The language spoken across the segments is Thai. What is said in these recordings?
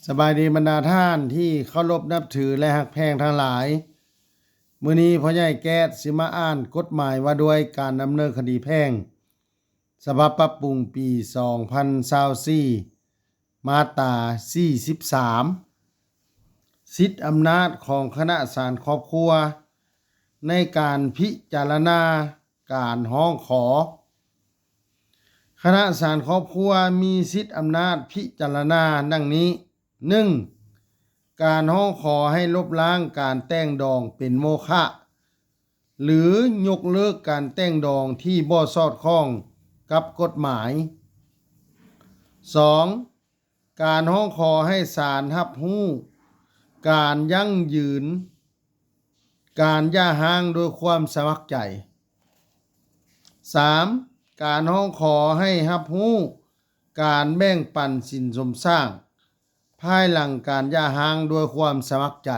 สบายดีบรรดาท่านที่เคารพนับถือและหักแพงทั้งหลายมื้อนี้พ่อใหญ่แก๊สสิมาอ่านกฎหมายว่าด้วยการดำเนินคดีแพ่งฉบับปรับปรุงปี2024มาตรา43สิทธิอำนาจของคณะศาลครอบครัวในการพิจารณาการร้องขอคณะศาลครอบครัวมีสิทธิอำนาจพิจารณาดังนี้ 1. การร้องขอให้ลบล้างการแต่งดองเป็นโมฆะหรือยกเลิกการแต่งดองที่บ่สอดคล้องกับกฎหมาย 2. การร้องขอให้ศาลรับรู้การยั่งยืนการหย่าร้างโดยความสมัครใจ 3. การร้องขอให้รับรู้การแบ่งปันสินสมทรัพย์ภายหลังการหย่าร้างโดยความสมัครใจ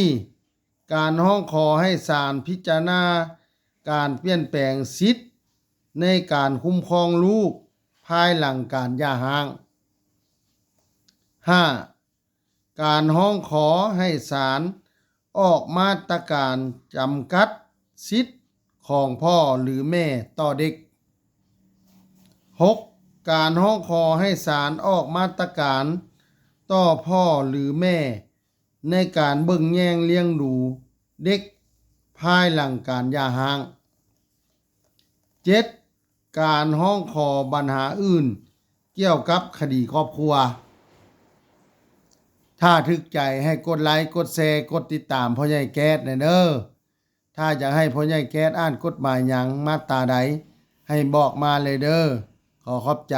4. การร้องขอให้ศาลพิจารณาการเปลี่ยนแปลงสิทธิในการคุ้มครองลูกภายหลังการหย่าร้าง 5. การร้องขอให้ศาลออกมาตรการจำกัดสิทธิของพ่อหรือแม่ต่อเด็ก 6. การร้องขอให้ศาลออกมาตรการต่อพ่อหรือแม่ในการเบิ่งแย่งเลี้ยงดูเด็กภายหลังการหย่าร้าง 7. การร้องขอปัญหาอื่นเกี่ยวกับคดีครอบครัวถ้าถึกใจให้กดไลค์กดแชร์กดติดตามพ่อใหญ่แก๊สเด้อถ้าอยากให้พ่อใหญ่แก๊สอ่านกฎหมายหยังมาตราใดให้บอกมาเลยเด้อขอขอบใจ